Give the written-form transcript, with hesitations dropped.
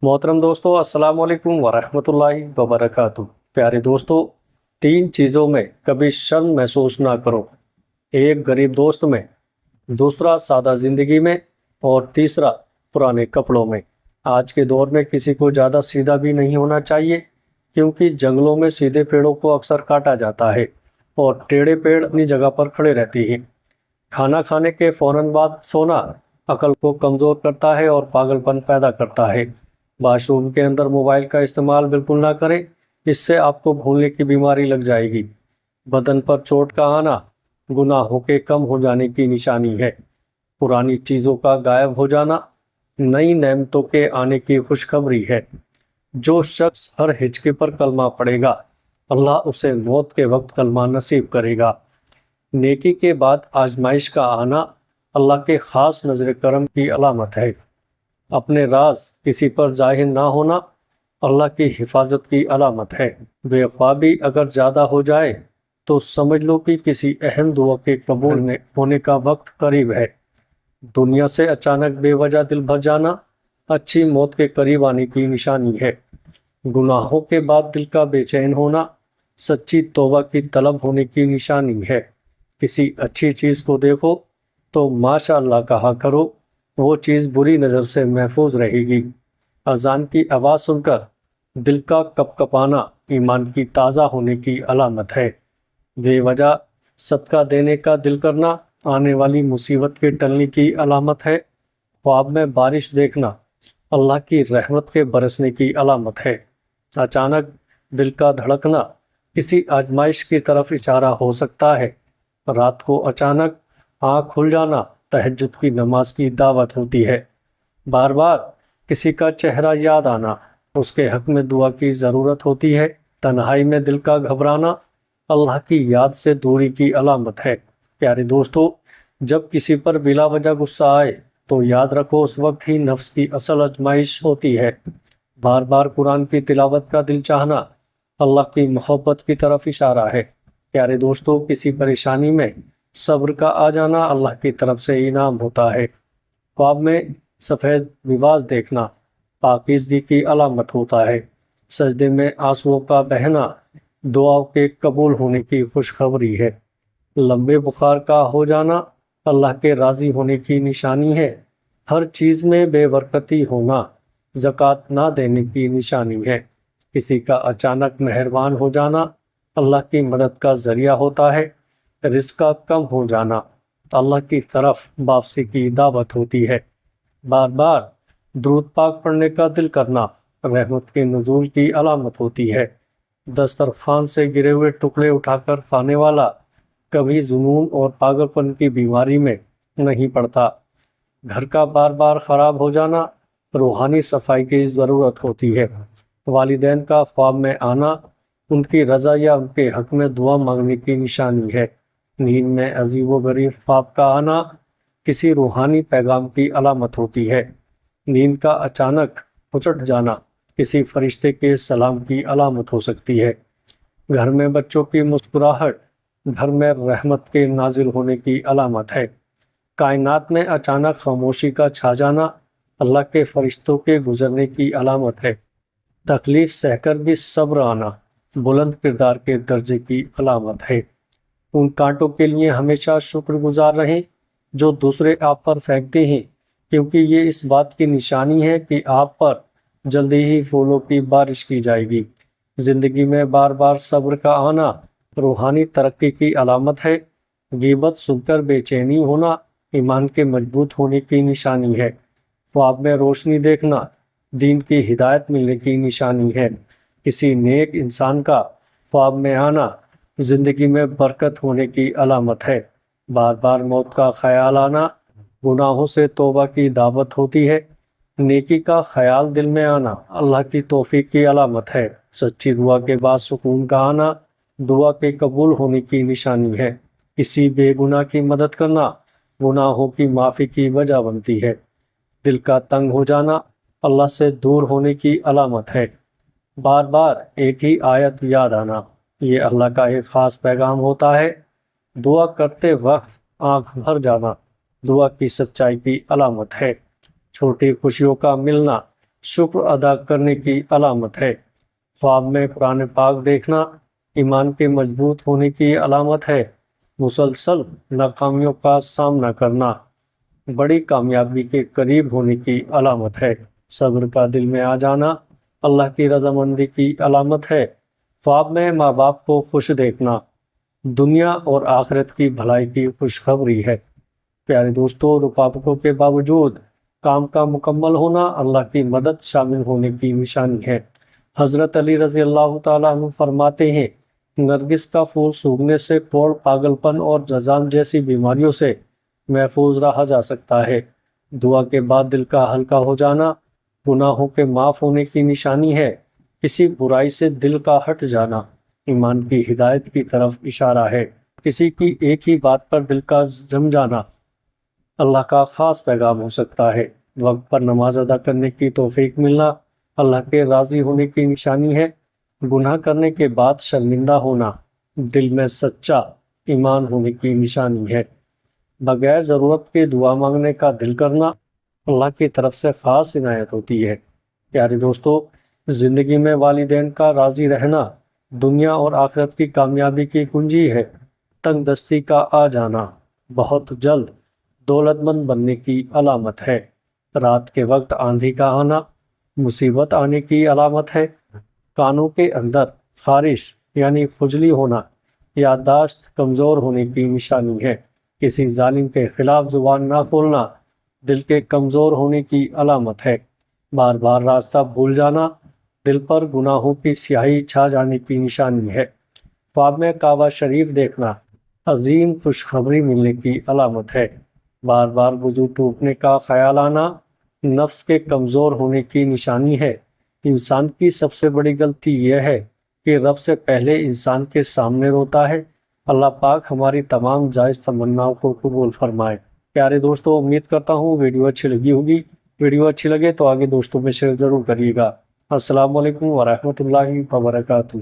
मोहतरम दोस्तों, अस्सलाम वालेकुम वरहमतुल्लाहि वबरकातुह। प्यारे दोस्तों, 3 चीज़ों में कभी शर्म महसूस ना करो। एक गरीब दोस्त में, दूसरा सादा ज़िंदगी में, और तीसरा पुराने कपड़ों में। आज के दौर में किसी को ज़्यादा सीधा भी नहीं होना चाहिए, क्योंकि जंगलों में सीधे पेड़ों को अक्सर काटा जाता है और टेढ़े पेड़ अपनी जगह पर खड़े रहते हैं। खाना खाने के फौरन बाद सोना अकल को कमज़ोर करता है और पागलपन पैदा करता है। वॉशरूम के अंदर मोबाइल का इस्तेमाल बिल्कुल ना करें, इससे आपको भूलने की बीमारी लग जाएगी। बदन पर चोट का आना गुनाहों के कम हो जाने की निशानी है। पुरानी चीज़ों का गायब हो जाना नई नेमतों के आने की खुशखबरी है। जो शख्स हर हिचके पर कलमा पड़ेगा, अल्लाह उसे मौत के वक्त कलमा नसीब करेगा। नेकी के बाद आजमाइश का आना अल्लाह के ख़ास नज़र करम की अलामत है। अपने राज किसी पर जाहिर ना होना अल्लाह की हिफाजत की अलामत है। बेख्वाबी अगर ज़्यादा हो जाए तो समझ लो कि किसी अहम दुआ के कबूल होने का वक्त करीब है। दुनिया से अचानक बेवजह दिल भर जाना अच्छी मौत के करीब आने की निशानी है। गुनाहों के बाद दिल का बेचैन होना सच्ची तौबा की तलब होने की निशानी है। किसी अच्छी चीज़ को देखो तो माशा अल्लाह कहा करो, वो चीज़ बुरी नज़र से महफूज रहेगी। अजान की आवाज़ सुनकर दिल का कपकपाना ईमान की ताज़ा होने की अलामत है। बेवजह सदका देने का दिल करना आने वाली मुसीबत के टलने की अलामत है। ख्वाब में बारिश देखना अल्लाह की रहमत के बरसने की अलामत है। अचानक दिल का धड़कना किसी आजमाइश की तरफ इशारा हो सकता है। रात को अचानक आँख खुल जाना तहज्जुद की नमाज की दावत होती है। बार बार किसी का चेहरा याद आना उसके हक में दुआ की ज़रूरत होती है। तन्हाई में दिल का घबराना अल्लाह की याद से दूरी की अलामत है। प्यारे दोस्तों, जब किसी पर बिला वजह गुस्सा आए तो याद रखो उस वक्त ही नफ्स की असल आजमाइश होती है। बार बार कुरान की तिलावत का दिल चाहना अल्लाह की मोहब्बत की तरफ इशारा है। प्यारे दोस्तों, किसी परेशानी में सब्र का आ जाना अल्लाह की तरफ से इनाम होता है। ख्वाब में सफ़ेद लिबास देखना पाकीज़गी की अलामत होता है। सजदे में आंसुओं का बहना दुआओं के कबूल होने की खुशखबरी है। लंबे बुखार का हो जाना अल्लाह के राज़ी होने की निशानी है। हर चीज़ में बेबरकती होना ज़कात ना देने की निशानी है। किसी का अचानक मेहरबान हो जाना अल्लाह की मदद का ज़रिया होता है। रिज़्क़ का कम हो जाना अल्लाह की तरफ वापसी की दावत होती है। बार बार दुरूद पाक पढ़ने का दिल करना रहमत के नुज़ूल की अलामत होती है। दस्तरखान से गिरे हुए टुकड़े उठाकर खाने वाला कभी जुनून और पागलपन की बीमारी में नहीं पड़ता। घर का बार बार ख़राब हो जाना रूहानी सफाई की ज़रूरत होती है। वालिदैन का ख्वाब में आना उनकी रज़ा या उनके हक में दुआ मांगने की निशानी है। नींद में अजीब व गरीब ख्वाब का आना किसी रूहानी पैगाम की अलामत होती है। नींद का अचानक उचट जाना किसी फरिश्ते के सलाम की अलामत हो सकती है। घर में बच्चों की मुस्कुराहट घर में रहमत के नाजिल होने की अलामत है। कायनात में अचानक खामोशी का छा जाना अल्लाह के फरिश्तों के गुजरने की अलामत है। तकलीफ सहकर भी सब्र आना बुलंद किरदार के दर्जे की अलामत है। उन कांटों के लिए हमेशा शुक्रगुजार रहें जो दूसरे आप पर फेंकते हैं, क्योंकि ये इस बात की निशानी है कि आप पर जल्दी ही फूलों की बारिश की जाएगी। ज़िंदगी में बार बार सब्र का आना रूहानी तरक्की की अलामत है। गीबत सुनकर बेचैनी होना ईमान के मजबूत होने की निशानी है। ख्वाब में रोशनी देखना दीन की हिदायत मिलने की निशानी है। किसी नेक इंसान का ख्वाब में आना ज़िंदगी में बरकत होने की अलामत है। बार बार मौत का ख्याल आना गुनाहों से तौबा की दावत होती है। नेकी का ख्याल दिल में आना अल्लाह की तौफीक की अलामत है। सच्ची दुआ के बाद सुकून का आना दुआ के कबूल होने की निशानी है। किसी बेगुनाह की मदद करना गुनाहों की माफ़ी की वजह बनती है। दिल का तंग हो जाना अल्लाह से दूर होने की अलामत है। बार बार एक ही आयत याद आना ये अल्लाह का एक ख़ास पैगाम होता है। दुआ करते वक्त आँख भर जाना दुआ की सच्चाई की अलामत है। छोटी खुशियों का मिलना شکر ادا کرنے کی علامت ہے۔ خواب میں قرآن پاک دیکھنا ایمان کے مضبوط ہونے کی علامت ہے۔ مسلسل ناکامیوں کا سامنا کرنا بڑی کامیابی کے قریب ہونے کی علامت ہے۔ صبر کا دل میں آ جانا اللہ کی رضامندی کی علامت ہے۔ خواب میں ماں باپ کو خوش دیکھنا دنیا اور آخرت کی بھلائی کی خوشخبری ہے۔ پیارے دوستو، رکاوٹوں کے باوجود کام کا مکمل ہونا اللہ کی مدد شامل ہونے کی نشانی ہے۔ حضرت علی رضی اللہ تعالیٰ عنہ فرماتے ہیں، نرگس کا پھول سوکھنے سے کوڑ، پاگل پن اور جذام جیسی بیماریوں سے محفوظ رہا جا سکتا ہے۔ دعا کے بعد دل کا ہلکا ہو جانا گناہوں کے معاف ہونے کی نشانی ہے۔ کسی برائی سے دل کا ہٹ جانا ایمان کی ہدایت کی طرف اشارہ ہے۔ کسی کی ایک ہی بات پر دل کا جم جانا اللہ کا خاص پیغام ہو سکتا ہے۔ وقت پر نماز ادا کرنے کی توفیق ملنا اللہ کے راضی ہونے کی نشانی ہے۔ گناہ کرنے کے بعد شرمندہ ہونا دل میں سچا ایمان ہونے کی نشانی ہے۔ بغیر ضرورت کے دعا مانگنے کا دل کرنا اللہ کی طرف سے خاص عنایت ہوتی ہے۔ پیارے دوستو، زندگی میں والدین کا راضی رہنا دنیا اور آخرت کی کامیابی کی کنجی ہے۔ تنگ دستی کا آ جانا بہت جلد دولت مند بننے کی علامت ہے۔ رات کے وقت آندھی کا آنا مصیبت آنے کی علامت ہے۔ کانوں کے اندر خارش یعنی کھجلی ہونا یادداشت کمزور ہونے کی نشانی ہے۔ کسی ظالم کے خلاف زبان نہ کھولنا دل کے کمزور ہونے کی علامت ہے۔ بار بار راستہ بھول جانا دل پر گناہوں کی سیاہی چھا جانے کی نشانی ہے۔ خواب میں کعبہ شریف دیکھنا عظیم خوشخبری ملنے کی علامت ہے۔ بار بار وضو ٹوٹنے کا خیال آنا نفس کے کمزور ہونے کی نشانی ہے۔ انسان کی سب سے بڑی غلطی یہ ہے کہ رب سے پہلے انسان کے سامنے روتا ہے۔ اللہ پاک ہماری تمام جائز تمناؤں کو قبول فرمائے۔ پیارے دوستو، امید کرتا ہوں ویڈیو اچھی لگی ہوگی۔ ویڈیو اچھی لگے تو آگے دوستوں میں شیئر ضرور کریے گا۔ السلام علیکم ورحمۃ اللہ وبرکاتہ۔